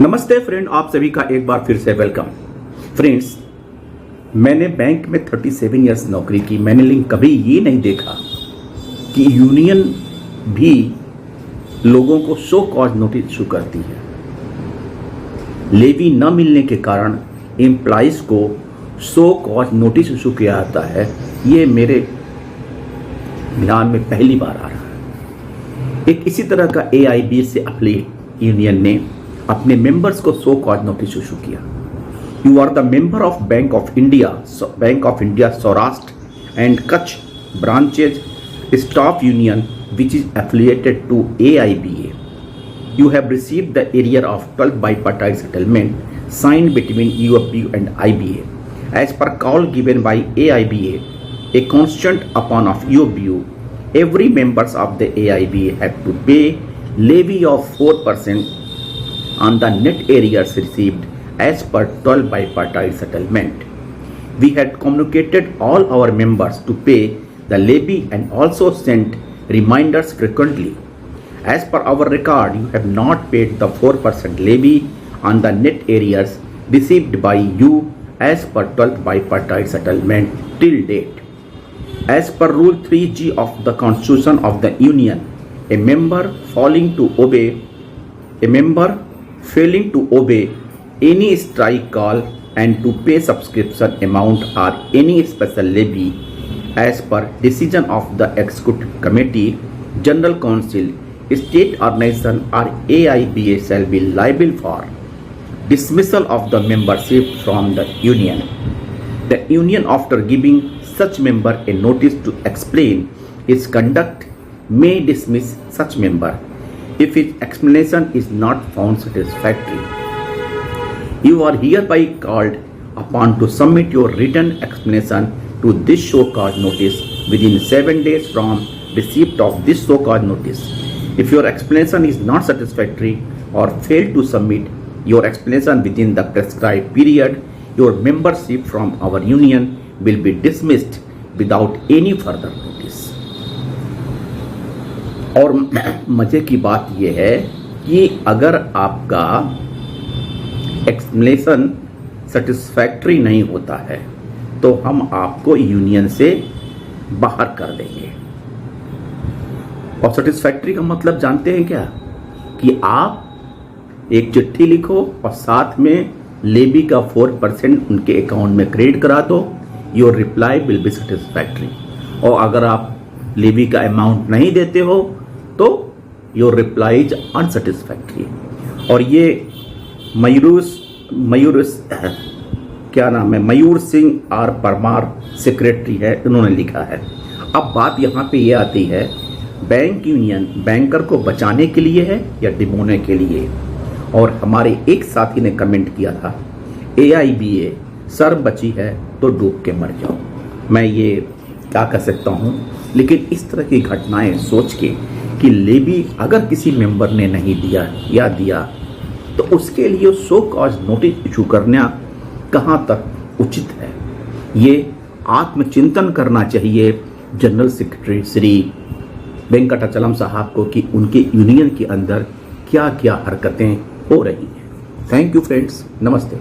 नमस्ते फ्रेंड, आप सभी का एक बार फिर से वेलकम। फ्रेंड्स, मैंने बैंक में 37 इयर्स नौकरी की। मैंने कभी ये नहीं देखा कि यूनियन भी लोगों को शो कॉज नोटिस इशू करती है। लेवी न मिलने के कारण एम्प्लॉइज को शो कॉज नोटिस इशू किया जाता है। ये मेरे ध्यान में पहली बार आ रहा है। एक इसी तरह का AIBA से एफिलिएट यूनियन ने अपने मेंबर्स को शो कॉज नोटिस इशू किया। You are the member of Bank of India Saurashtra and Kutch branches staff union which is affiliated to AIBA. You have received the arrear of 12 bipartite settlement signed between UFBU and IBA. As per call given by AIBA, a constant upon of UFBU, every members of the AIBA have to pay levy of 4% on the net arrears received as per 12 bipartite settlement. We had communicated all our members to pay the levy and also sent reminders frequently. As per our record, you have not paid the 4% levy on the net arrears received by you as per 12th bipartite settlement till date. As per Rule 3G of the Constitution of the Union, a member failing to obey any strike call and to pay subscription amount or any special levy as per decision of the Executive Committee, General Council, State Organization or AIBA shall be liable for dismissal of the membership from the Union. The Union, after giving such member a notice to explain his conduct, may dismiss such member if his explanation is not found satisfactory. You are hereby called upon to submit your written explanation to this show cause notice within 7 days from receipt of this show cause notice. If your explanation is not satisfactory or fail to submit your explanation within the prescribed period, your membership from our union will be dismissed without any further notice. और मजे की बात यह है कि अगर आपका explanation satisfactory नहीं होता है तो हम आपको यूनियन से बाहर कर देंगे। और सेटिस्फैक्ट्री का मतलब जानते हैं क्या? कि आप एक चिट्ठी लिखो और साथ में लेवी का 4% उनके अकाउंट में क्रेडिट करा दो। Your reply will be satisfactory. और अगर आप लेवी का अमाउंट नहीं देते हो तो योर रिप्लाई इज अनसेटिस्फैक्ट्री। और ये मयूर सिंह आर परमार सेक्रेटरी है, इन्होंने लिखा है। अब बात यहाँ पे ये आती है, बैंक यूनियन बैंकर को बचाने के लिए है या डिमोने के लिए? और हमारे एक साथी ने कमेंट किया था, AIBA सर बची है तो डूब के मर जाओ। मैं ये क्या कह सकता हूँ, लेकिन इस तरह की घटनाएं सोच के कि लेवी अगर किसी मेंबर ने नहीं दिया या दिया तो उसके लिए शो कॉज नोटिस इशू करना कहाँ तक उचित है, ये आत्मचिंतन करना चाहिए जनरल सेक्रेटरी श्री वेंकटाचलम साहब को कि उनके यूनियन के अंदर क्या क्या हरकतें हो रही हैं। थैंक यू फ्रेंड्स, नमस्ते।